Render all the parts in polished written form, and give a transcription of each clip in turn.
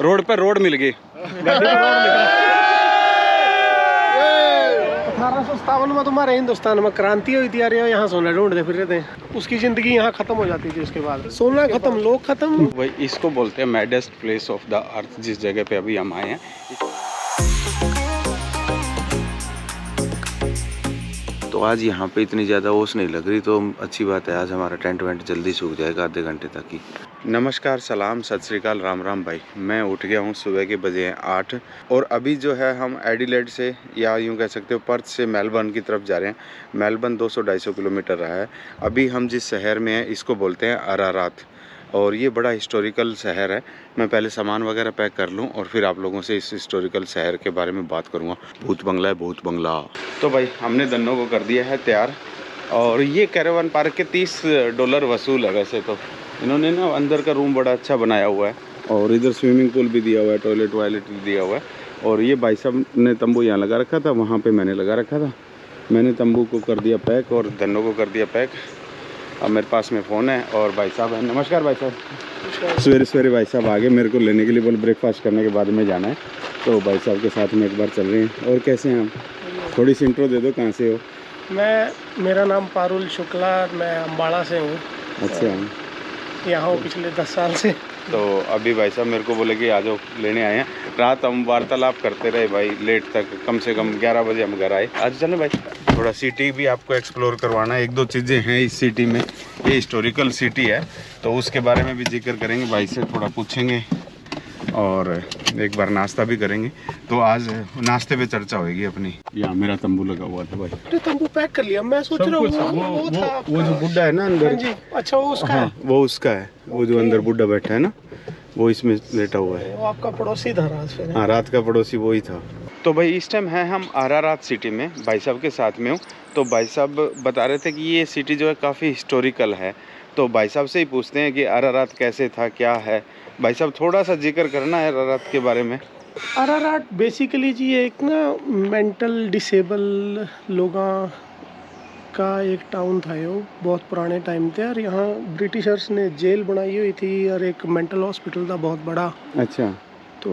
Road पे road मिल गई। 1857 में तुम्हारे हिंदुस्तान में क्रांति हुई थी यार, यहाँ सोना ढूंढते फिर रहे थे। उसकी जिंदगी यहाँ खत्म हो जाती थी, उसके बाद सोना खत्म, लोग खत्म। वही इसको बोलते हैं मैडेस्ट प्लेस ऑफ द अर्थ, जिस जगह पे अभी हम आए हैं। तो आज यहाँ पे इतनी ज़्यादा ओस नहीं लग रही, तो अच्छी बात है। आज हमारा टेंट वेंट जल्दी सूख जाएगा, आधे घंटे तक ही। नमस्कार, सलाम, सत श्री अकाल, राम राम भाई। मैं उठ गया हूँ, सुबह के बजे हैं 8 और अभी जो है हम एडिलेड से, या यूँ कह सकते हो पर्थ से मेलबर्न की तरफ जा रहे हैं। मेलबर्न 200-250 किलोमीटर रहा है। अभी हम जिस शहर में हैं इसको बोलते हैं अरारात, और ये बड़ा हिस्टोरिकल शहर है। मैं पहले सामान वगैरह पैक कर लूँ और फिर आप लोगों से इस हिस्टोरिकल शहर के बारे में बात करूँगा। भूत बंगला है, भूत बंगला। तो भाई हमने दोनों को कर दिया है तैयार, और ये कैरावन पार्क के $30 वसूल है। वैसे तो इन्होंने ना अंदर का रूम बड़ा अच्छा बनाया हुआ है, और इधर स्विमिंग पूल भी दिया हुआ है, टॉयलेट वायलेट भी दिया हुआ है। और ये भाई साहब ने तंबू यहाँ लगा रखा था, वहाँ पे मैंने लगा रखा था। मैंने तंबू को कर दिया पैक और दोनों को कर दिया पैक। अब मेरे पास में फ़ोन है और भाई साहब है। नमस्कार भाई साहब। सवेरे सवेरे भाई साहब आगे मेरे को लेने के लिए, बोल ब्रेकफास्ट करने के बाद में जाना है, तो भाई साहब के साथ में एक बार चल रहे हैं। और कैसे हैं आप? थोड़ी सी इंट्रो दे दो, कहाँ से हो? मेरा नाम पारुल शुक्ला, मैं अम्बाड़ा से हूँ। अच्छा, यहाँ हूँ पिछले 10 साल से। तो अभी भाई साहब मेरे को बोले कि आ जाओ, लेने आए हैं। रात हम वार्तालाप करते रहे भाई, लेट तक, कम से कम 11 बजे हम घर आए। आज चले भाई, थोड़ा सिटी भी आपको एक्सप्लोर करवाना है। 1-2 चीज़ें हैं इस सिटी में। ये हिस्टोरिकल सिटी है, तो उसके बारे में भी जिक्र करेंगे, भाई से थोड़ा पूछेंगे और एक बार नाश्ता भी करेंगे। तो आज नाश्ते पे चर्चा होगी अपनी। यहाँ मेरा तंबू लगा हुआ था भाई। अरे तंबू पैक कर लिया, मैं सोच रहा हूँ वो जो बुड्ढा है ना अंदर। जी, अच्छा वो उसका है। वो उसका है, वो जो अंदर बुड्ढा बैठा है ना, वो इसमें लेटा हुआ है। वो आपका पड़ोसी था रात से। हाँ, रात का पड़ोसी वही था। तो भाई इस टाइम है हम अरारात सिटी में, भाई साहब के साथ में हूँ। तो भाई साहब बता रहे थे कि ये सिटी जो है काफ़ी हिस्टोरिकल है। तो भाई साहब से ही पूछते हैं कि अरारात कैसे था, क्या है। भाई साहब थोड़ा सा जिक्र करना है अरारात के बारे में। अरारात बेसिकली जी एक ना मेंटल डिसेबल लोगों का एक टाउन था। ये बहुत पुराने टाइम थे, और यहाँ ब्रिटिशर्स ने जेल बनाई हुई थी और एक मेंटल हॉस्पिटल था बहुत बड़ा। अच्छा, तो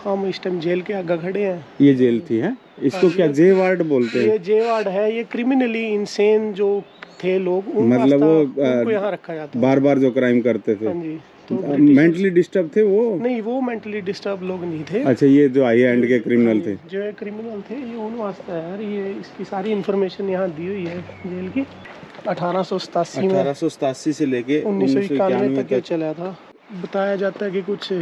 हम इस टाइम जेल के आगे खड़े हैं। ये जेल थी है? इसको क्या जे वार्ड बोलते हैं? ये जे वार्ड है। ये क्रिमिनली इंसेन जो थे लोग, मतलब वो उनको यहाँ रखा जाता है। बार बार जो क्राइम करते थे। हाँ जी। तो मेंटली डिस्टर्ब थे वो? नहीं, वो मेंटली डिस्टर्ब लोग नहीं थे। अच्छा, ये जो हाई एंड के क्रिमिनल थे? जो क्रिमिनल थे ये उन वास्ते है यार। ये इसकी सारी इन्फॉर्मेशन यहाँ दी हुई है जेल की। 1887 में 1887 से लेके 1991 तक ये चला था। बताया जाता है कि कुछ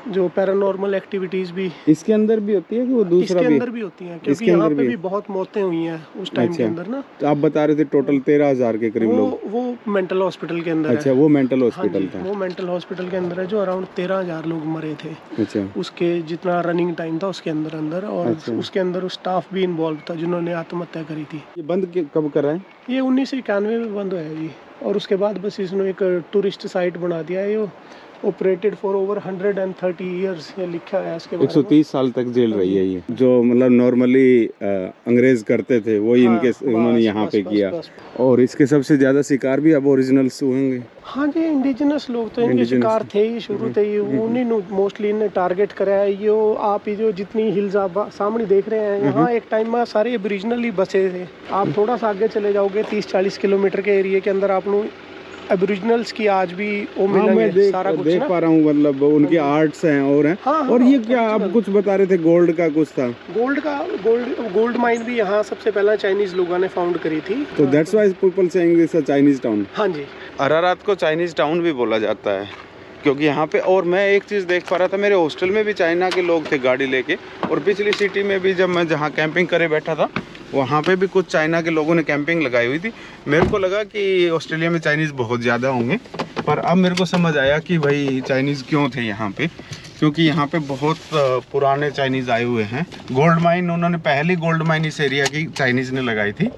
जो पैरानॉर्मल एक्टिविटीज भी इसके अंदर भी होती है कि वो दूसरा इसके अंदर भी होती हैं, क्योंकि यहाँ पे भी बहुत मौतें हुई हैं उस टाइम के अंदर ना। तो आप बता रहे थे टोटल 13,000 के करीब लोग। वो मेंटल हॉस्पिटल के अंदर अच्छा, है। वो मेंटल हॉस्पिटल था। वो मेंटल हॉस्पिटल के अंदर है, जो अराउंड 13,000 लोग मरे थे। अच्छा, उसके जितना रनिंग टाइम था उसके अंदर और अच्छा। उसके अंदर स्टाफ भी इन्वॉल्व था जिन्होंने आत्महत्या करी थी। ये बंद कब करा है? ये 1991 में बंद हुआ है जी, और उसके बाद बस इसने एक टूरिस्ट साइट बना दिया है। ये ऑपरेटेड फॉर ओवर 130 ईयर्स, ये लिखा है इसके बारे में। 130 साल तक जेल रही है ये। जो मतलब नॉर्मली अंग्रेज करते थे वही इनके उन्होंने यहाँ पे किया। और इसके सबसे ज्यादा शिकार भी अब ओरिजिनल्स होंगे। हाँ जी, इंडिजिनस लोग तो इनके शिकार थे ही शुरू से ही। उन्हीं मोस्टली इन्हें टारगेट करा है। ये आप जो जितनी हिल्स आप सामने देख रहे हैं, यहाँ एक टाइम में सारे एबरिजिनल ही बसे थे। आप थोड़ा सा आगे चले जाओगे 30-40 किलोमीटर के एरिया के अंदर आप एबरिजिनल्स की आज भी वो मिलेंगे। सारा कुछ देख पा रहा हूँ, मतलब उनके आर्ट्स हैं और हैं। हाँ, और ये क्या आप कुछ बता रहे थे, गोल्ड का कुछ था? गोल्ड माइन भी यहाँ सबसे पहला चाइनीज लोगों ने फाउंड करी थी। तो that's why people saying this a Chinese town. हाँ जी, अरारात को चाइनीज टाउन भी बोला जाता है, क्योंकि यहाँ पे। और मैं एक चीज़ देख पा रहा था, मेरे हॉस्टल में भी चाइना के लोग थे गाड़ी लेके, और पिछली सिटी में भी जब मैं जहाँ कैंपिंग करे बैठा था वहाँ पे भी कुछ चाइना के लोगों ने कैंपिंग लगाई हुई थी। मेरे को लगा कि ऑस्ट्रेलिया में चाइनीज़ बहुत ज़्यादा होंगे, पर अब मेरे को समझ आया कि भाई चाइनीज़ क्यों थे यहाँ पे, क्योंकि यहाँ पे बहुत पुराने चाइनीज़ आए हुए हैं। गोल्ड माइन, उन्होंने पहली गोल्ड माइन इस एरिया की चाइनीज़ ने लगाई थी,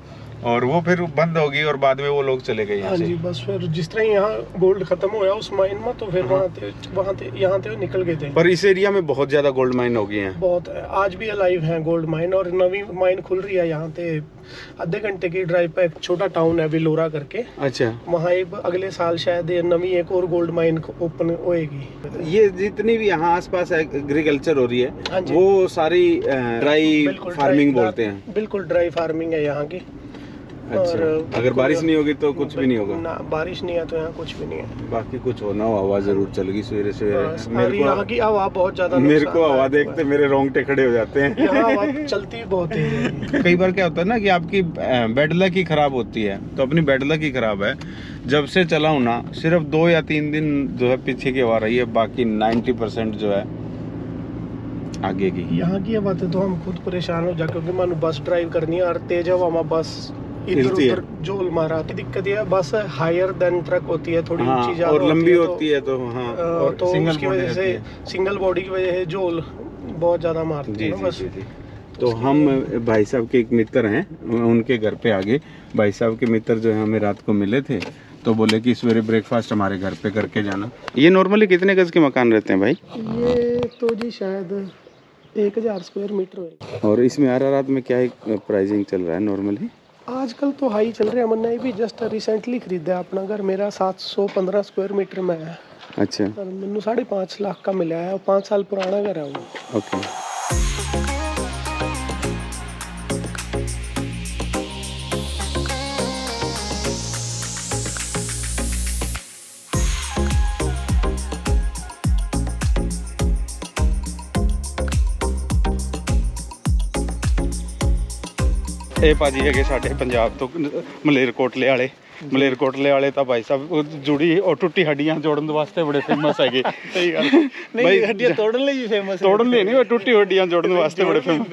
और वो फिर बंद होगी और बाद में वो लोग चले गए यहाँ हाँ से। जी, बस फिर जिस तरह यहाँ गोल्ड खत्म होया उस माइन में, तो फिर वहाँ थे यहाँ थे निकल गए थे। पर इस एरिया में बहुत ज्यादा गोल्ड माइन हो गई हैं। बहुत है, आज भी अलाइव है गोल्ड माइन, और नवी माइन खुल रही है यहाँ पे। आधे घंटे की ड्राइव पे एक छोटा टाउन है विलोरा करके, अच्छा, वहाँ एक अगले साल शायद नवी एक और गोल्ड माइन ओपन होएगी। ये जितनी भी यहाँ आसपास एग्रीकल्चर हो रही हाँ है जी। वो सारी ड्राई बिल्कुल फार्मिंग ड्राई- बोलते हैं। बिल्कुल ड्राई फार्मिंग है यहाँ की। अच्छा, और अगर बारिश नहीं होगी तो कुछ भी नहीं होगा। ना, बारिश नहीं है तो यहाँ कुछ भी नहीं है। बाकी कुछ होना हो, हवा जरूर चलेगी सवेरे बस, सवेरे। और यहाँ की हवा बहुत ज्यादा मेरे को हवा नुकसानदायक देखते मेरे रोंगटे खड़े हो जाते हैं। यहाँ हवा चलती बहुत है। कई बार क्या होता है ना कि आपकी बेड लक ही खराब होती है, तो अपनी बेड लक ही खराब है। जब से चला हूँ ना, सिर्फ 2 या 3 दिन जो है पीछे की हवा रही है, बाकी 90% जो है आगे की। यहाँ की हवा से तो हम खुद परेशान हो जाए, क्योंकि मानो बस ड्राइव करनी है और तेज हवा में बस इधर हिलती है। उधर जोल मारा। दिक्कत ये है, बस हायर देन ट्रक होती है, थोड़ी हाँ, ऊंची ज्यादा और लंबी है, होती है तो हाँ, और तो सिंगल उसकी बॉडी वजह से रहती है। सिंगल बॉडी की वजह से जोल बहुत ज्यादा मारती जी है ना, जी बस। जी जी। तो हम भाई साहब के एक मित्र हैं, उनके घर पे आगे भाई साहब के मित्र जो है हमें रात को मिले थे, तो बोले कि सवेरे ब्रेकफास्ट हमारे घर पे करके जाना। ये नॉर्मली कितने गज के मकान रहते हैं भाई? ये तो जी शायद 1000 स्क्वायर मीटर है। और इसमें रात में क्या प्राइसिंग चल रहा है नॉर्मली? आजकल तो हाई चल रहे हैं। मैंने भी जस्ट रिसेंटली खरीदा है अपना घर, मेरा 715 स्क्वायर मीटर में है, अच्छा, और मैंने 5.5 लाख का मिला है, और 5 साल पुराना घर है वो। ओके। ਇਹ ਭਾਜੀ ਹੈਗੇ ਸਾਡੇ ਪੰਜਾਬ ਤੋਂ ਮਲੇਰਕੋਟਲੇ ਵਾਲੇ ਤਾਂ ਭਾਈ ਸਾਹਿਬ ਉਹ ਜੁੜੀ ਉਹ ਟੁੱਟੀ ਹੱਡੀਆਂ ਜੋੜਨ ਵਾਸਤੇ ਬੜੇ ਫੇਮਸ ਹੈਗੇ। ਸਹੀ ਗੱਲ ਨਹੀਂ, ਹੱਡੀਆਂ ਤੋੜਨ ਲਈ ਵੀ ਫੇਮਸ ਹੈ। तोड़न ले नहीं, वो टूटी हड्डियां जोड़ने वास्ते बड़े फेमस,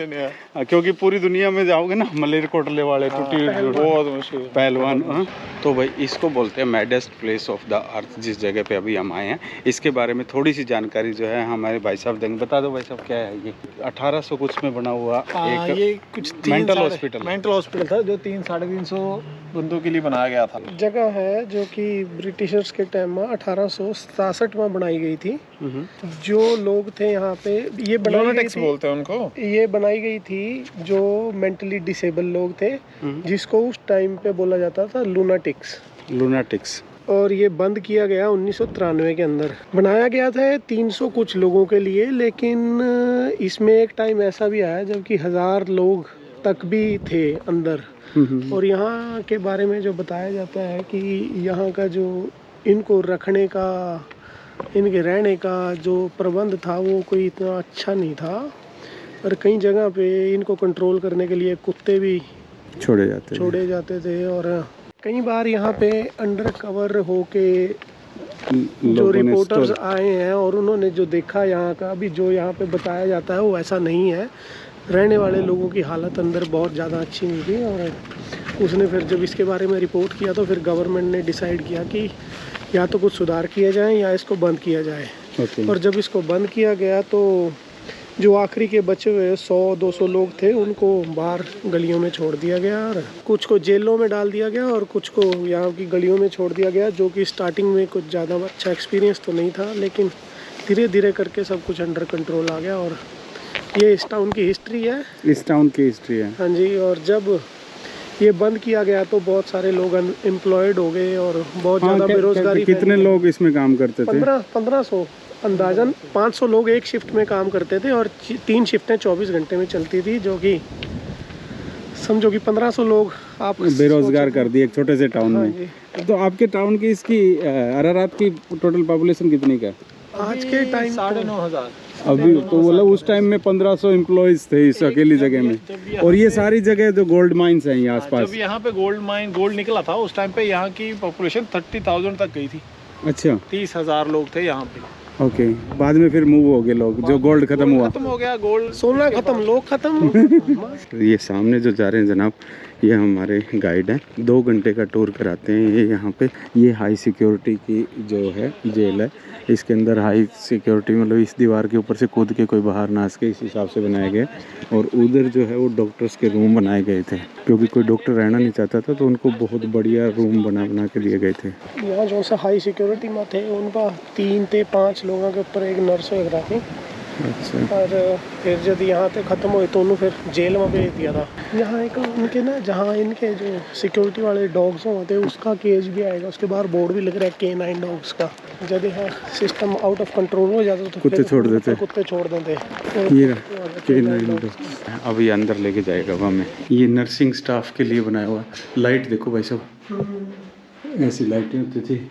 क्योंकि पूरी दुनिया में जाओगे ना मलेरकोटले वाले टूटी बहुत मशहूर पहलवान। हाँ। तो भाई इसको बोलते हैं मैडेस्ट प्लेस ऑफ द अर्थ, जिस जगह पे अभी हम आए हैं। इसके बारे में थोड़ी सी जानकारी जो है हमारे भाई साहब देंगे। बता दो भाई साहब क्या है ये? 1800 कुछ में बना हुआ एक ये कुछ मेंटल हॉस्पिटल। मेंटल हॉस्पिटल था जो 300-350 बंदों के लिए बनाया गया था। जगह है जो कि ब्रिटिशर्स के टाइम में 1867 में बनाई गई थी। जो लोग थे यहाँ पे, ये बनाई गई लूनाटिक्स थी, बोलते हैं उनको। ये बनाई गई थी जो मेंटली डिसेबल लोग थे, जिसको उस टाइम पे बोला जाता था लूनाटिक्स। और ये बंद किया गया 1993 के अंदर। बनाया गया था 300 कुछ लोगों के लिए, लेकिन इसमें एक टाइम ऐसा भी आया जबकि 1000 लोग तक भी थे अंदर। और यहाँ के बारे में जो बताया जाता है कि यहाँ का जो इनको रखने का, इनके रहने का जो प्रबंध था वो कोई इतना अच्छा नहीं था, और कई जगह पे इनको कंट्रोल करने के लिए कुत्ते भी छोड़े जाते थे। और कई बार यहाँ पे अंडर कवर होके जो रिपोर्टर्स आए हैं और उन्होंने जो देखा यहाँ का, अभी जो यहाँ पे बताया जाता है वो ऐसा नहीं है। रहने वाले लोगों की हालत अंदर बहुत ज़्यादा अच्छी नहीं थी, और उसने फिर जब इसके बारे में रिपोर्ट किया तो फिर गवर्नमेंट ने डिसाइड किया कि या तो कुछ सुधार किया जाए या इसको बंद किया जाए। और जब इसको बंद किया गया तो जो आखिरी के बचे हुए 100-200 लोग थे उनको बाहर गलियों में छोड़ दिया गया, और कुछ को जेलों में डाल दिया गया और कुछ को यहाँ की गलियों में छोड़ दिया गया, जो कि स्टार्टिंग में कुछ ज़्यादा अच्छा एक्सपीरियंस तो नहीं था, लेकिन धीरे धीरे करके सब कुछ अंडर कंट्रोल आ गया। और ये इस टाउन की हिस्ट्री है। हाँ जी। और जब ये बंद किया गया तो बहुत सारे लोग अनएम्प्लॉयड हो गए और बहुत ज़्यादा बेरोजगारी। कितने लोग इसमें काम करते थे? 1500 अंदाजन 500 लोग एक शिफ्ट में काम करते थे, और 3 शिफ्टें 24 घंटे में चलती थी, जो कि समझो कि 1500 लोग आप बेरोजगार कर दिए एक छोटे से टाउन हाँ में। जी। तो आपके टाउन की इसकी अरारात की टोटल पॉपुलेशन कितनी का? आज के टाइम 9,500। अभी तो बोला उस टाइम में 1500 एम्प्लॉइज थे इस अकेली जगह में। और ये सारी जगह जो गोल्ड माइंस हैं यहाँ आसपास। जब यहाँ पे गोल्ड निकला था उस टाइम पे यहाँ की पॉपुलेशन 30,000 तक गई थी। अच्छा, 30,000 लोग थे यहाँ पे। ओके, बाद में फिर मूव हो गए लोग, जो गोल्ड खत्म हुआ, खत्म हो गया गोल्ड, सोना खत्म, लोग खत्म। ये सामने जो जा रहे हैं जनाब, ये हमारे गाइड हैं, 2 घंटे का टूर कराते हैं ये यहाँ पे। ये हाई सिक्योरिटी की जो है जेल है, इसके अंदर हाई सिक्योरिटी मतलब इस दीवार के ऊपर से कूद के कोई बाहर ना आ सके, इस हिसाब से बनाया गया। और उधर जो है वो डॉक्टर्स के रूम बनाए गए थे, क्योंकि कोई डॉक्टर रहना नहीं चाहता था तो उनको बहुत बढ़िया रूम बना के दिए गए थे। यहाँ जो सा हाई सिक्योरिटी में थे उनका 3 से 5 लोगों के ऊपर एक नर्स वगैरह थी। अच्छा, और फिर जब यहाँ पे ख़त्म हुए तो उन्होंने फिर जेल में भेज दिया था। यहाँ एक उनके ना, जहाँ इनके जो सिक्योरिटी वाले डॉग्स होते हैं उसका केज भी आएगा, उसके बाहर बोर्ड भी लग रहा है K9 डॉग्स का। जब यहाँ सिस्टम आउट ऑफ कंट्रोल हो जाता तो कुत्ते छोड़ देते, कुत्ते छोड़ देते। ये K9 अब ये अंदर लेके जाएगा वो हमें। ये नर्सिंग स्टाफ के लिए बनाया हुआ। लाइट देखो भाई साहब, ऐसी लाइटें होती थी,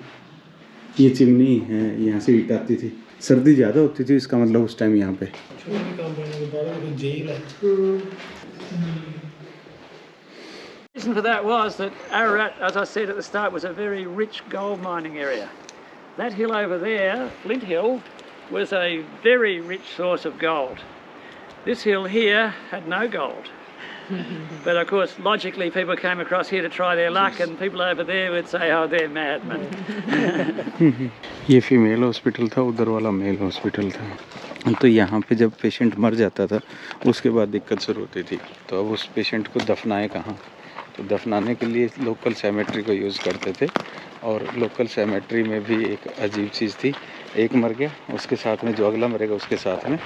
ये चिमनी है, यहाँ से ईट आती थी। सर्दी ज़्यादा होती थी, इसका मतलब उस टाइम यहाँ पे reason for that was that Ararat, as I said at the start, was a very rich gold mining area. That hill over there, Flint Hill, was a very rich source of gold. This hill here had no gold. But of course, logically, people came across here to try their luck, and people over there would say, oh, they're madmen. ये female hospital था, उधर वाला mail hospital था। तो यहाँ पे जब patient मर जाता था उसके बाद दिक्कत शुरू होती थी, तो अब उस पेशेंट को दफनाए कहाँ, तो दफनाने के लिए लोकल सेमेट्री को यूज़ करते थे। और लोकल सेमेट्री में भी एक अजीब चीज़ थी, एक मर गया उसके साथ में जो अगला मरेगा उसके साथ में,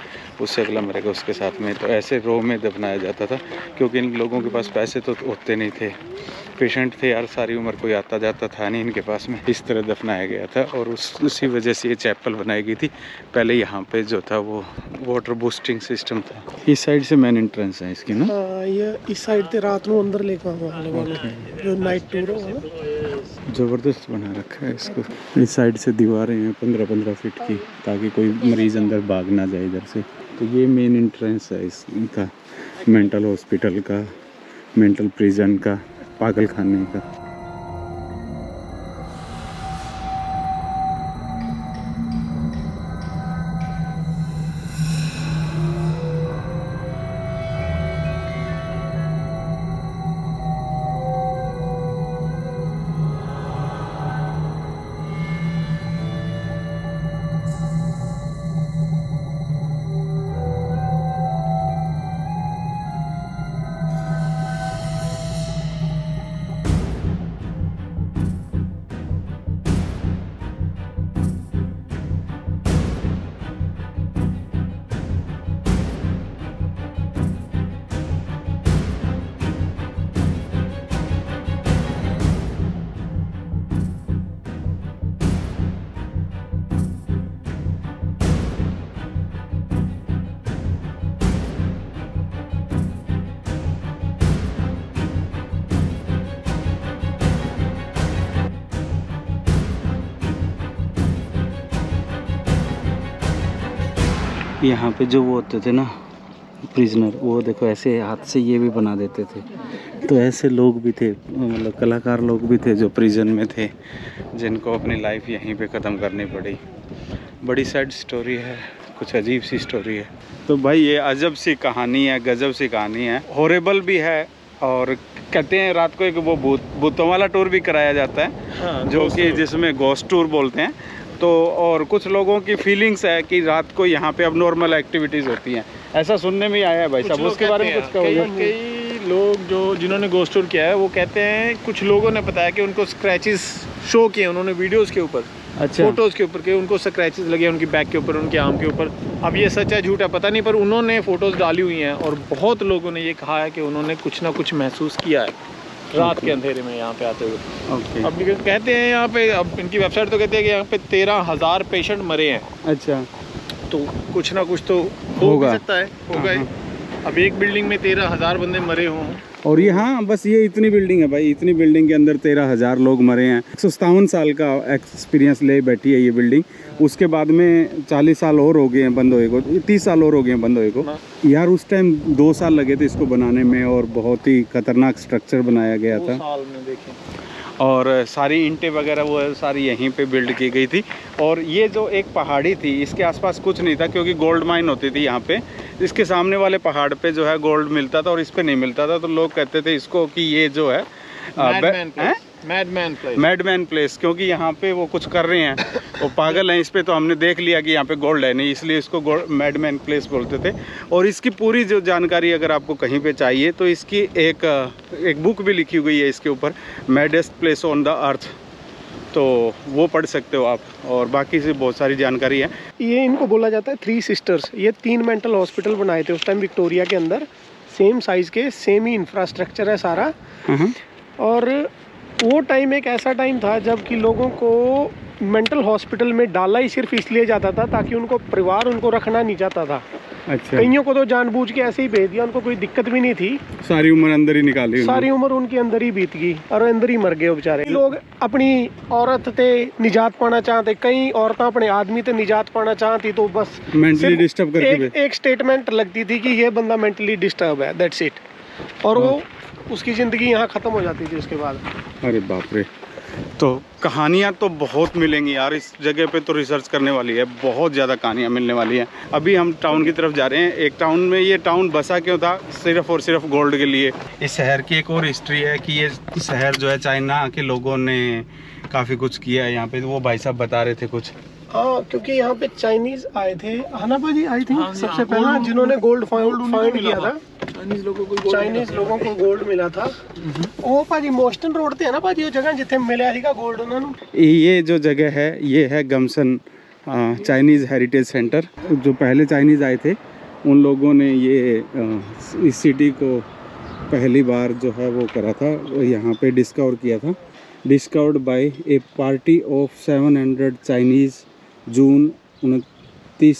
उससे अगला मरेगा उसके साथ में, तो ऐसे रो में दफनाया जाता था। क्योंकि इन लोगों के पास पैसे तो होते नहीं थे, पेशेंट थे यार, सारी उम्र कोई आता जाता था नहीं इनके पास में, इस तरह दफनाया गया था। और उसी वजह से ये चैपल बनाई गई थी। पहले यहाँ पे जो था वो वाटर बूस्टिंग सिस्टम था। इस साइड से मेन एंट्रेंस है इसकी ना, ये इस साइड से रात में अंदर लेकर आने वाले जो नाइट टूर हो, ज़बरदस्त बना रखा है इसको। इस साइड से दीवारें हैं 15-15 फीट की, ताकि कोई मरीज़ अंदर भाग ना जाए इधर से। तो ये मेन एंट्रेंस है इसका, मेंटल हॉस्पिटल का, मेंटल प्रिजन का, पागल खाने का। यहाँ पे जो वो होते थे ना प्रिजनर, वो देखो ऐसे हाथ से ये भी बना देते थे। तो ऐसे लोग भी थे, मतलब कलाकार लोग भी थे जो प्रिजन में थे, जिनको अपनी लाइफ यहीं पे ख़त्म करनी पड़ी। बड़ी सैड स्टोरी है, कुछ अजीब सी स्टोरी है। तो भाई ये अजब सी कहानी है, गजब सी कहानी है, हॉरेबल भी है। और कहते हैं रात को एक वो भूतों वाला टूर भी कराया जाता है, हाँ, जो कि जिसमें गोस्ट टूर बोलते हैं। तो और कुछ लोगों की फीलिंग्स है कि रात को यहाँ पे अब नॉर्मल एक्टिविटीज़ होती हैं, ऐसा सुनने में ही आया है भाई साहब। उसके बारे में कुछ कहोगे? कई लोग जो जिन्होंने गोस्ट टूर किया है वो कहते हैं, कुछ लोगों ने बताया कि उनको स्क्रैचेस शो किए उन्होंने वीडियोस के ऊपर, अच्छा, फोटोज़ के ऊपर, के उनको स्क्रैचेस लगे उनकी बैक के ऊपर, उनके आर्म के ऊपर। अब ये सच है झूठ है पता नहीं, पर उन्होंने फ़ोटोज़ डाली हुई हैं और बहुत लोगों ने ये कहा है कि उन्होंने कुछ ना कुछ महसूस किया है रात के अंधेरे में यहाँ पे आते हुए। अब कहते हैं यहाँ पे, अब इनकी वेबसाइट तो कहते हैं कि यहाँ पे 13,000 पेशेंट मरे हैं। अच्छा, तो कुछ ना कुछ तो हो भी सकता है, होगा ही। अब एक बिल्डिंग में 13,000 बंदे मरे हों। और ये हाँ, बस ये इतनी बिल्डिंग है भाई, इतनी बिल्डिंग के अंदर 13,000 लोग मरे हैं। 157 साल का एक्सपीरियंस ले बैठी है ये बिल्डिंग। उसके बाद में 40 साल और हो गए हैं बंद होए को, 30 साल और हो गए हैं बंद होए को। यार उस टाइम 2 साल लगे थे इसको बनाने में, और बहुत ही खतरनाक स्ट्रक्चर बनाया गया था। 2 साल में देखें। और सारी ईंटें वगैरह वो सारी यहीं पे बिल्ड की गई थी। और ये जो एक पहाड़ी थी इसके आसपास कुछ नहीं था क्योंकि गोल्ड माइन होती थी यहाँ पे। इसके सामने वाले पहाड़ पे जो है गोल्ड मिलता था और इस पे नहीं मिलता था, तो लोग कहते थे इसको कि ये जो है मैडमैन प्लेस, क्योंकि यहाँ पे वो कुछ कर रहे हैं, वो पागल हैं इस पे। तो हमने देख लिया कि यहाँ पे गोल्ड है नहीं, इसलिए इसको मैडमैन प्लेस बोलते थे। और इसकी पूरी जो जानकारी अगर आपको कहीं पे चाहिए तो इसकी एक बुक भी लिखी हुई है इसके ऊपर, मैडेस्ट प्लेस ऑन द अर्थ, तो वो पढ़ सकते हो आप। और बाकी से बहुत सारी जानकारी है। ये इनको बोला जाता है 3 सिस्टर्स। ये 3 मेंटल हॉस्पिटल बनाए थे उस टाइम विक्टोरिया के अंदर, सेम साइज़ के, सेम ही इंफ्रास्ट्रक्चर है सारा। और वो टाइम एक ऐसा टाइम था जब कि लोगों को मेंटल हॉस्पिटल में डाला ही सिर्फ इसलिए जाता था ताकि उनको परिवार उनको रखना नहीं चाहता था। अच्छा। कईयों को तो जानबूझ के ऐसे ही भेज दिया, उनको कोई दिक्कत भी नहीं थी, सारी उम्र अंदर ही निकाली, सारी उम्र उनके अंदर ही बीत गई और अंदर ही मर गए बेचारे। लोग अपनी औरत ते निजात पाना चाहते, कई औरतें अपने आदमी ते निजात पाना चाहती, तो बस मेंटली डिस्टर्ब करके एक स्टेटमेंट लगती थी कि ये बंदा मेंटली डिस्टर्ब है, दैट्स इट। और वो उसकी ज़िंदगी यहाँ ख़त्म हो जाती थी उसके बाद। अरे बाप रे। तो कहानियाँ तो बहुत मिलेंगी यार इस जगह पे, तो रिसर्च करने वाली है, बहुत ज़्यादा कहानियाँ मिलने वाली हैं। अभी हम टाउन की तरफ जा रहे हैं। एक टाउन में, ये टाउन बसा क्यों था? सिर्फ और सिर्फ गोल्ड के लिए। इस शहर की एक और हिस्ट्री है कि ये शहर जो है चाइना के लोगों ने काफ़ी कुछ किया है यहाँ पे, वो भाई साहब बता रहे थे कुछ। हाँ, क्योंकि यहाँ पे चाइनीज आए थे, हनापा जी आई थी सबसे पहला, जिन्होंने गोल्ड फाइंड किया था। चाइनीज लोगों को गोल्ड मिला था। ओ पाजी मोस्टन रोड ते है ना पाजी, वो जगह जिथे मिला सीगा गोल्ड उन्होंने। ये जो जगह है ये है गमसन चाइनीज़ हेरिटेज सेंटर। जो पहले चाइनीज़ आए थे उन लोगों ने ये इस सिटी को पहली बार जो है वो करा था, वो यहाँ पे डिस्कवर किया था। Discovered by a party of 700 Chinese, June 29,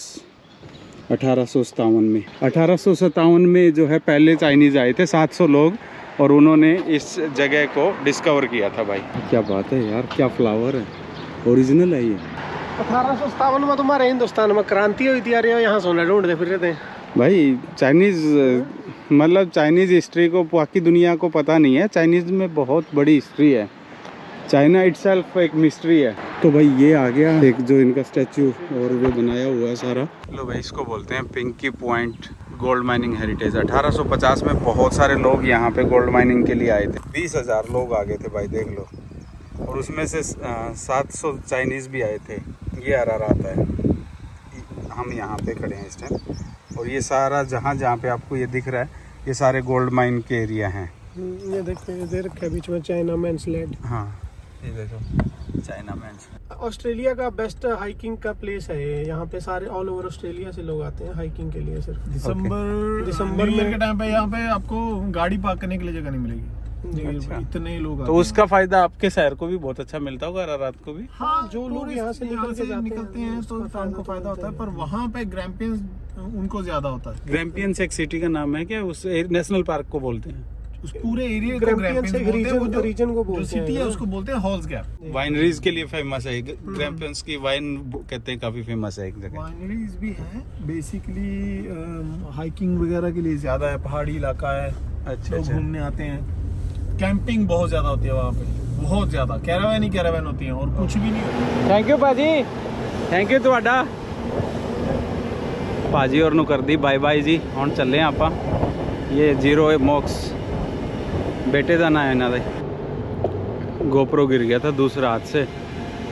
1857 में। 1857 में जो है पहले चाइनीज़ आए थे, 700 लोग, और उन्होंने इस जगह को डिस्कवर किया था। भाई क्या बात है यार, क्या फ्लावर है, ओरिजिनल है ये। 1857 में तुम्हारे हिंदुस्तान में क्रांति हुई थी, अरे यहाँ सोना ढूंढते फिर रहे थे भाई। चाइनीज़ मतलब चाइनीज़ हिस्ट्री को बाकी दुनिया को पता नहीं है, चाइनीज़ में बहुत बड़ी हिस्ट्री है। चाइना इटसेल्फ एक मिस्ट्री है। तो भाई ये आ गया एक जो इनका स्टैचू और वो बनाया हुआ है सारा। लो भाई, इसको बोलते हैं Pinky Point gold mining heritage. 1850 में बहुत सारे लोग यहाँ पे गोल्ड माइनिंग के लिए आए थे। 20,000 लोग आ गए थे भाई, देख लो। और उसमें से 700 चाइनीज़ भी आए थे। ये अरारात है, हम यहाँ पे खड़े हैं इस टाइम। और ये सारा जहाँ पे आपको ये दिख रहा है, ये सारे गोल्ड माइन के एरिया हैं। ये देखो बीच में चाइना मैंस लैंड। हाँ ये देखो चाइना मैंस। ऑस्ट्रेलिया का बेस्ट हाइकिंग का प्लेस है ये। यहाँ पे सारे ऑल ओवर ऑस्ट्रेलिया से लोग आते हैं हाइकिंग के लिए। सिर्फ दिसंबर में के टाइम पे यहाँ पे आपको गाड़ी पार्क करने के लिए जगह नहीं मिलेगी। अच्छा। इतने लोग तो उसका फायदा आपके शहर को भी बहुत अच्छा मिलता होगा, रात को भी। हाँ, जो लोग यहाँ से निकलते हैं तो उनको फायदा होता है, पर वहाँ पे ग्रैम्पियंस उनको ज्यादा होता है। ग्रैम्पियंस एक सिटी का नाम है क्या? उस नेशनल पार्क को बोलते हैं? उस पूरे एरिया को ग्रैम्पियंस बोलते हैं। रीजन को बोलते हैं, जो सिटी है उसको बोलते हैं हॉल्स गैप। वाइनरीज के लिए फेमस है ग्रैम्पियंस की वाइन, कहते हैं काफी फेमस है एक जगह। वाइनरीज भी है, बेसिकली हाइकिंग वगैरह के लिए ज्यादा है, पहाड़ी इलाका है। अच्छा, लोग घूमने आते हैं। कैंपिंग बहुत ज्यादा होती है वहाँ पे, बहुत ज्यादा। कैरावैन होती है और कुछ भी नहीं होता। थैंक यू भाजी, थैंक यू ਤੁਹਾਡਾ भाजी। और ਨੂੰ कर दी बाय बाय जी। ਹੁਣ ਚੱਲੇ ਆਪਾਂ। ये जीरो मॉक्स बेटे का ना है इन्हों का। गोप्रो गिर गया था दूसरा हाथ से,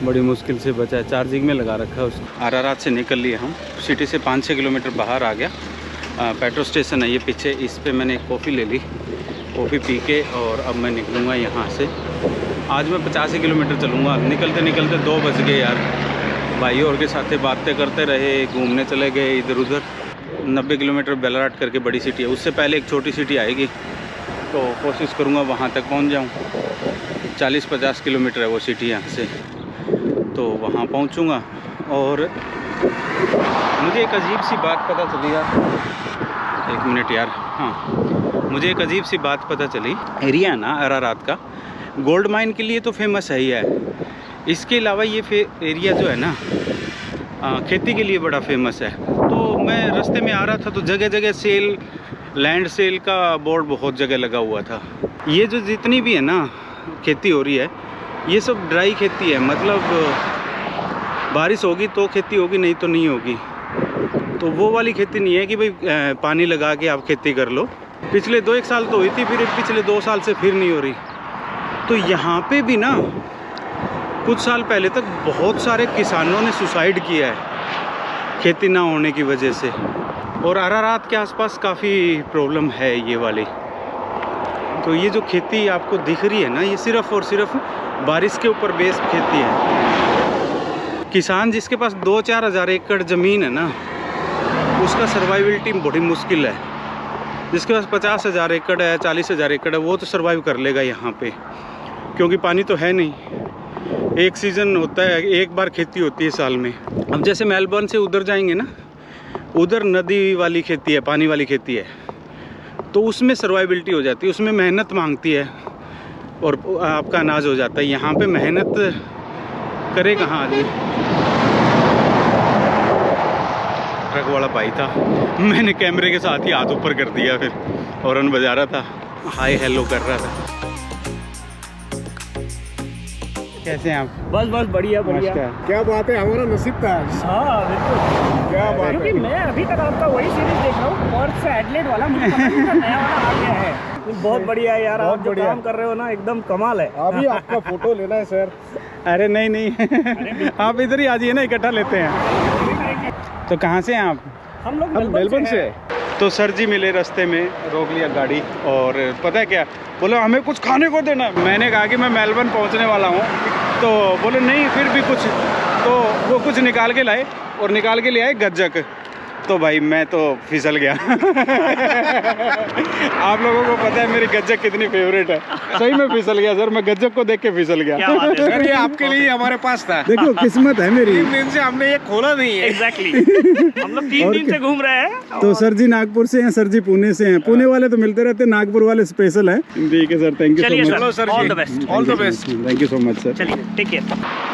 बड़ी मुश्किल से बचा है। चार्जिंग में लगा रखा है उसको। अरारात से निकल लिए हम, सिटी से 5-6 किलोमीटर बाहर आ गया। पेट्रोल स्टेशन है ये पीछे, इस पे मैंने एक कॉफ़ी ले ली। कॉफ़ी पी के और अब मैं निकलूँगा यहाँ से। आज मैं 85 किलोमीटर चलूँगा। निकलते निकलते 2 बज गए यार। भाई और के साथ बातें करते रहे, घूमने चले गए इधर उधर। 90 किलोमीटर बेलाराट करके बड़ी सिटी है, उससे पहले एक छोटी सिटी आएगी, तो कोशिश करूँगा वहाँ तक पहुँच जाऊँ। 40-50 किलोमीटर है वो सिटी यहाँ से, तो वहाँ पहुँचूँगा। और मुझे एक अजीब सी बात पता चली यार, 1 मिनट यार। हाँ, मुझे एक अजीब सी बात पता चली। एरिया ना अरारात का गोल्ड माइन के लिए तो फेमस है ही है, इसके अलावा ये एरिया जो है ना खेती के लिए बड़ा फेमस है। तो मैं रास्ते में आ रहा था तो जगह जगह सेल, लैंड सेल का बोर्ड बहुत जगह लगा हुआ था। ये जो जितनी भी है ना खेती हो रही है, ये सब ड्राई खेती है, मतलब बारिश होगी तो खेती होगी, नहीं तो नहीं होगी। तो वो वाली खेती नहीं है कि भाई पानी लगा के आप खेती कर लो। पिछले 2-1 साल तो हुई थी, फिर पिछले 2 साल से फिर नहीं हो रही। तो यहाँ पे भी ना कुछ साल पहले तक बहुत सारे किसानों ने सुसाइड किया है खेती ना होने की वजह से। और अरारात के आसपास काफ़ी प्रॉब्लम है ये वाली। तो ये जो खेती आपको दिख रही है ना, ये सिर्फ़ और सिर्फ बारिश के ऊपर बेस्ड खेती है। किसान जिसके पास 2-4 हज़ार एकड़ ज़मीन है ना, उसका सर्वाइवलिटी बड़ी मुश्किल है। जिसके पास 50,000 एकड़ है, 40,000 एकड़ है, वो तो सर्वाइव कर लेगा यहाँ पे, क्योंकि पानी तो है नहीं। एक सीज़न होता है, एक बार खेती होती है साल में। अब जैसे मेलबर्न से उधर जाएंगे ना, उधर नदी वाली खेती है, पानी वाली खेती है, तो उसमें सर्वाइवलिटी हो जाती है, उसमें मेहनत मांगती है और आपका अनाज हो जाता है। यहाँ पे मेहनत करे कहाँ आदमी। ट्रक वाला भाई था, मैंने कैमरे के साथ ही हाथ ऊपर कर दिया, फिर हॉर्न बजा रहा था, हाय हेलो कर रहा था। कैसे हैं आप? बस बस बढ़िया बढ़िया। क्या बात है, हमारा नसीब था। हाँ बिल्कुल, क्या बात क्योंकि मैं अभी तक आपका वही सीरीज देख रहा हूँ, पर्थ से एडिलेड वाला, मुझे पता नहीं था नया वाला आ गया है। बहुत बढ़िया यार, आप जो काम कर रहे हो ना एकदम कमाल है। अभी आपका फोटो लेना है सर। अरे नहीं नहीं आप इधर ही आ जाइए ना, इकट्ठा लेते हैं। तो कहाँ से हैं आप? हम लोग मेलबर्न से। तो सर जी मिले रास्ते में, रोक लिया गाड़ी, और पता है क्या बोले, हमें कुछ खाने को देना। मैंने कहा कि मैं मेलबर्न पहुंचने वाला हूं, तो बोले नहीं फिर भी कुछ। तो वो कुछ निकाल के लाए, और निकाल के ले आए गज्जक। तो भाई मैं तो फिसल गया। आप लोगों को पता है मेरी गज्जक कितनी फेवरेट है, सही में फिसल गया सर, मैं गज्जक को देख के फिसल गया। क्या बात है सर, ये आपके लिए हमारे पास था। देखो किस्मत है मेरी, 3 दिन से हमने ये खोला नहीं है। एग्जैक्टली। हम लोग 3 दिन से घूम रहे हैं। तो सर जी नागपुर से हैं, सर जी पुणे से हैं। पुणे वाले तो मिलते रहते हैं, नागपुर वाले स्पेशल है। ठीक है सर, थैंक यू चलिए so much. Sir, all the best. All the best. Thank you so much sir. चलिए टेक केयर।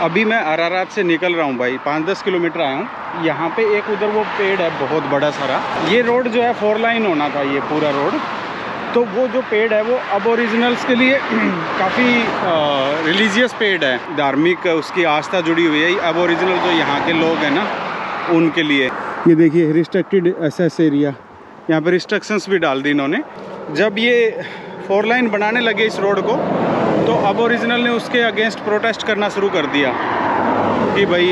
अभी मैं अरारात से निकल रहा हूँ भाई, 5-10 किलोमीटर आया हूँ। यहाँ पे एक उधर वो पेड़ है बहुत बड़ा सारा। ये रोड जो है 4 लाइन होना था, ये पूरा रोड। तो वो जो पेड़ है वो अबोरिजिनल्स के लिए काफ़ी रिलीजियस पेड़ है, धार्मिक उसकी आस्था जुड़ी हुई है। अबोरिजिनल जो यहाँ के लोग हैं ना, उनके लिए। ये देखिए रिस्ट्रिक्टेड एसेस एरिया, यहाँ पर रिस्ट्रिक्शंस भी डाल दी इन्होंने। जब ये 4 लाइन बनाने लगे इस रोड को, तो अबोरिजिनल ने उसके अगेंस्ट प्रोटेस्ट करना शुरू कर दिया कि भाई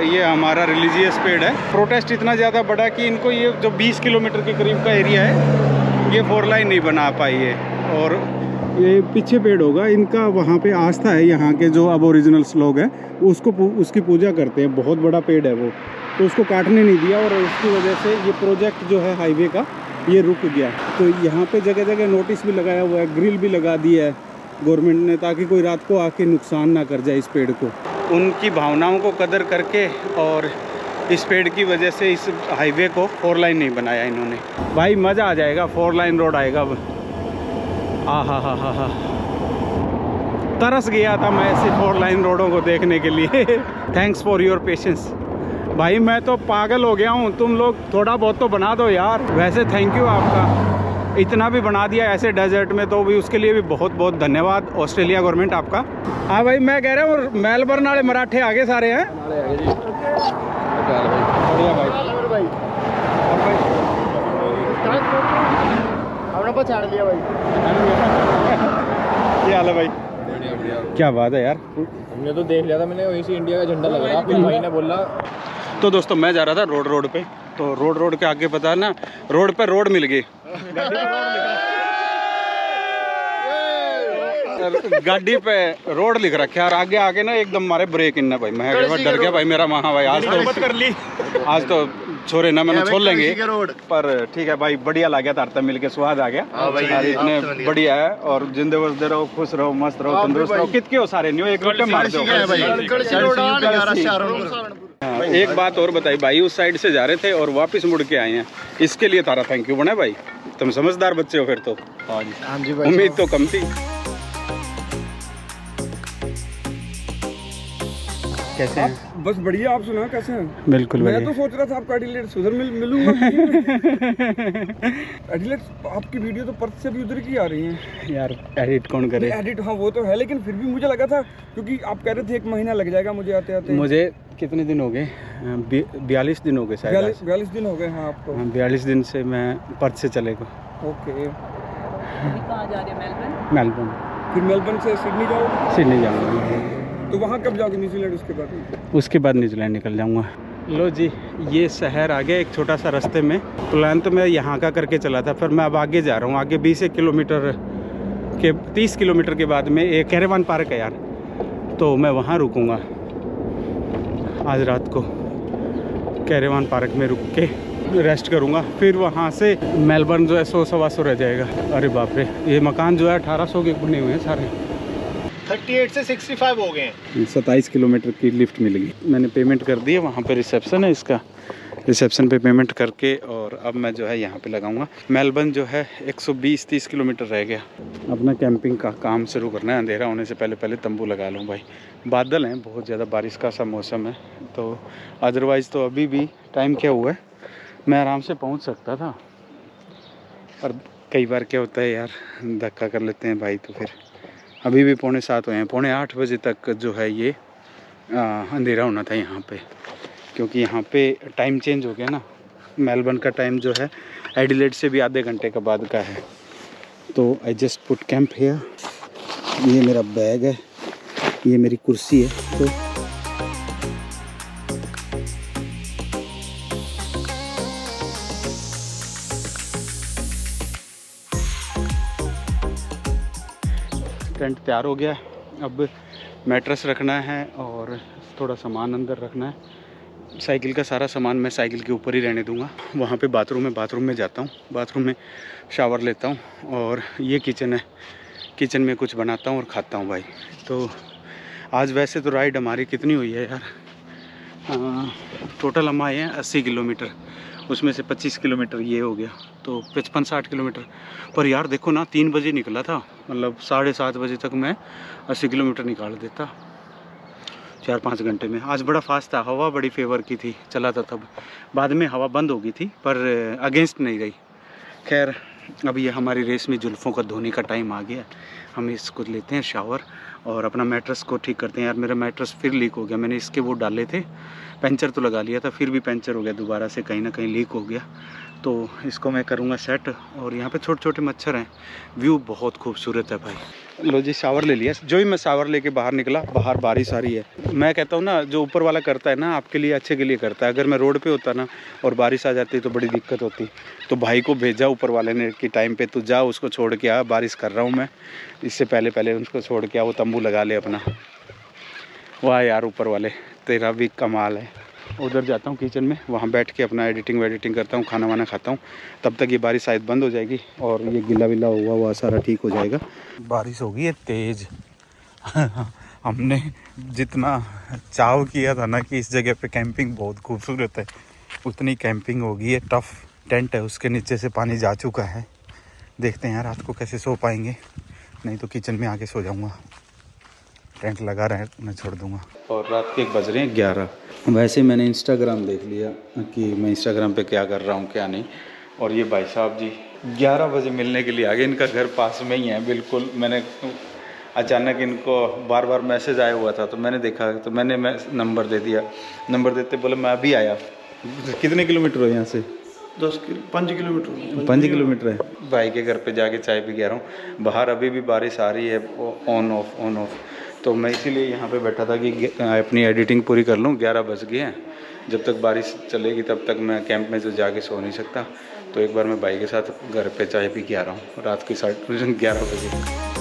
ये हमारा रिलीजियस पेड़ है। प्रोटेस्ट इतना ज़्यादा बढ़ा कि इनको ये जो 20 किलोमीटर के करीब का एरिया है, ये 4 लाइन नहीं बना पाई है। और ये पीछे पेड़ होगा इनका, वहाँ पे आस्था है यहाँ के जो अबोरिजिनल्स लोग हैं, उसकी पूजा करते हैं। बहुत बड़ा पेड़ है वो, तो उसको काटने नहीं दिया, और उसकी वजह से ये प्रोजेक्ट जो है हाईवे का, ये रुक गया। तो यहाँ पे जगह जगह नोटिस भी लगाया हुआ है, ग्रिल भी लगा दिया है गवर्नमेंट ने, ताकि कोई रात को आके नुकसान ना कर जाए इस पेड़ को। उनकी भावनाओं को कदर करके और इस पेड़ की वजह से इस हाईवे को 4 लाइन नहीं बनाया इन्होंने। भाई मज़ा आ जाएगा, 4 लाइन रोड आएगा अब। हा तरस गया था मैं ऐसे 4 लाइन रोडों को देखने के लिए। Thanks for your patience. भाई मैं तो पागल हो गया हूँ, तुम लोग थोड़ा बहुत तो बना दो यार। वैसे थैंक यू आपका, इतना भी बना दिया ऐसे डेजर्ट में, तो भी उसके लिए भी बहुत बहुत धन्यवाद ऑस्ट्रेलिया गवर्नमेंट आपका। हाँ भाई मैं कह रहा हूँ मेलबर्न वाले मराठे आगे सारे हैं। बढ़िया भाई, हमने पछाड़ लिया भाई। क्या हाल है भाई? क्या बात है यार, हमने तो देख लिया था, मैंने वहीं से इंडिया का झंडा लगा रहा, फिर भाई ने बोला। तो दोस्तों मैं जा रहा था रोड पे, तो रोड के आगे पता है ना, रोड पे रोड मिल गई। गाड़ी पे रोड लिख रखा है, और आगे आगे ना एकदम मारे ब्रेक इन ना भाई। मैं डर गया भाई, मेरा महा भाई आज तो छोरे ना मैंने छोड़ लेंगे, पर ठीक है भाई, बढ़िया लगा तारता मिलके, स्वाद आ गया। इतने बढ़िया है, और जिंदे बसते रहो, खुश रहो, मस्त रहो, तंदुरुस्त रहो। कितके हो सारे नहीं, एक रोटे मार दो। एक बात और बताई भाई, उस साइड से जा रहे थे और वापस मुड़ के आए हैं, इसके लिए तारा थैंक यू बना भाई। तुम समझदार बच्चे हो फिर तो। हाँ जी भाई, उम्मीद तो कम थी। कैसे हैं? बस बढ़िया। आप सुना कैसे हैं? बिल्कुल मैं बढ़िया। तो सोच रहा था आपका एडिलेड से उधर मिलूंगा। एडिलेड आपकी वीडियो तो पर्थ से भी उधर की आ रही है यार एडिट कौन करे? एडिट हाँ वो तो है, लेकिन फिर भी मुझे लगा था क्योंकि आप कह रहे थे 1 महीना लग जाएगा मुझे आते आते। मुझे कितने दिन हो गए? 42 दिन हो गए शायद। 42 दिन हो गए हाँ आपको? 42 दिन से मैं पर्थ से चलेगा। ओके। कहाँ जा रहे हैं? मेलबर्न। मेलबर्न। फिर मेलबर्न से सिडनी जाओगे? सिडनी जाऊँगा। तो वहाँ कब जाओगे न्यूजीलैंड उसके बाद? उसके बाद न्यूजीलैंड निकल जाऊँगा। लो जी, ये शहर आ गया एक छोटा सा रास्ते में। प्लान तो मैं यहाँ का करके चला था, फिर मैं अब आगे जा रहा हूँ। आगे 20 किलोमीटर के 30 किलोमीटर के बाद में एक कैरेवान पार्क है यार, तो मैं वहाँ रुकूँगा आज रात को। कैरेवान पार्क में रुक के रेस्ट करूँगा, फिर वहाँ से मेलबर्न जो है 100-125 रह जाएगा। अरे बाप रे, ये मकान जो है 1800 के बने हुए हैं सारे। 38 से 65 हो गए हैं। 27 किलोमीटर की लिफ्ट मिल गई। मैंने पेमेंट कर दी है, वहाँ पे रिसेप्शन है इसका। रिसेप्शन पे पेमेंट करके और अब मैं जो है यहाँ पे लगाऊंगा। मेलबर्न जो है 120-30 किलोमीटर रह गया। अपना कैंपिंग का काम शुरू करना है। अंधेरा होने से पहले पहले तंबू लगा लूँ भाई। बादल हैं, बहुत ज़्यादा बारिश का सा मौसम है, तो अदरवाइज़ तो अभी भी टाइम क्या हुआ है, मैं आराम से पहुँच सकता था। पर कई बार क्या होता है यार, धक्का कर लेते हैं भाई, तो फिर अभी भी 7:45 हुए हैं। 7:45 बजे तक जो है ये अंधेरा होना था यहाँ पे, क्योंकि यहाँ पे टाइम चेंज हो गया ना। मेलबर्न का टाइम जो है एडिलेड से भी आधे घंटे का बाद का है। तो I just put camp here. ये मेरा बैग है, ये मेरी कुर्सी है। तो टेंट तैयार हो गया। अब मैट्रेस रखना है और थोड़ा सामान अंदर रखना है। साइकिल का सारा सामान मैं साइकिल के ऊपर ही रहने दूंगा। वहाँ पे बाथरूम है, बाथरूम में जाता हूँ, बाथरूम में शावर लेता हूँ। और ये किचन है, किचन में कुछ बनाता हूँ और खाता हूँ भाई। तो आज वैसे तो राइड हमारी कितनी हुई है यार, टोटल हम आए हैं 80 किलोमीटर, उसमें से 25 किलोमीटर ये हो गया, तो 55-60 किलोमीटर। पर यार देखो ना, 3 बजे निकला था, मतलब 7:30 बजे तक मैं 80 किलोमीटर निकाल देता 4-5 घंटे में। आज बड़ा फास्ट था, हवा बड़ी फेवर की थी, चला था तब। बाद में हवा बंद हो गई थी, पर अगेंस्ट नहीं रही। खैर, अब ये हमारी रेशमी जुल्फ़ों का धोने का टाइम आ गया। हम इसको लेते हैं शावर और अपना मैट्रेस को ठीक करते हैं। यार मेरा मैट्रेस फिर लीक हो गया। मैंने इसके वो डाले थे, पंचर तो लगा लिया था, फिर भी पंचर हो गया दोबारा से, कहीं ना कहीं लीक हो गया। तो इसको मैं करूँगा सेट। और यहाँ पे छोटे छोटे मच्छर हैं। व्यू बहुत खूबसूरत है भाई। लो जी, शावर ले लिया। जो ही मैं शावर लेके बाहर निकला, बाहर बारिश आ रही है। मैं कहता हूँ ना, जो ऊपर वाला करता है ना, आपके लिए अच्छे के लिए करता है। अगर मैं रोड पे होता ना और बारिश आ जाती तो बड़ी दिक्कत होती। तो भाई को भेजा ऊपर वाले ने कि टाइम पे तू जा, उसको छोड़ के आ, बारिश कर रहा हूँ मैं, इससे पहले पहले उसको छोड़ के आ, वो तंबू लगा ले अपना। वाह यार, ऊपर वाले तेरा भी कमाल है। उधर जाता हूँ किचन में, वहाँ बैठ के अपना एडिटिंग करता हूँ, खाना वाना खाता हूँ। तब तक ये बारिश शायद बंद हो जाएगी और ये गिला विला हुआ हुआ सारा ठीक हो जाएगा। बारिश हो गई है तेज़। हमने जितना चाव किया था ना कि इस जगह पे कैंपिंग बहुत खूबसूरत है, उतनी कैंपिंग हो गई है। टफ़ टेंट है, उसके नीचे से पानी जा चुका है। देखते हैं रात को कैसे सो पाएंगे, नहीं तो किचन में आके सो जाऊँगा। टेंट लगा रहे मैं छोड़ दूँगा। और रात के 1 बज रहे हैं 11। वैसे मैंने इंस्टाग्राम देख लिया कि मैं इंस्टाग्राम पे क्या कर रहा हूँ क्या नहीं। और ये भाई साहब जी 11 बजे मिलने के लिए आ गए। इनका घर पास में ही है बिल्कुल। मैंने अचानक इनको बार बार मैसेज आया हुआ था, तो मैंने देखा, तो मैंने नंबर दे दिया। नंबर देते बोले मैं अभी आया। कितने किलोमीटर हो यहाँ से? 5 किलोमीटर। 5 किलोमीटर है। भाई के घर पे जाके चाय पी के आ रहा हूँ। बाहर अभी भी बारिश आ रही है, ऑन ऑफ। तो मैं इसीलिए यहाँ पे बैठा था कि अपनी एडिटिंग पूरी कर लूँ। 11 बज गए हैं। जब तक बारिश चलेगी तब तक मैं कैंप में तो जाके सो नहीं सकता। तो एक बार मैं भाई के साथ घर पे चाय पी के आ रहा हूँ रात के 11 बजे।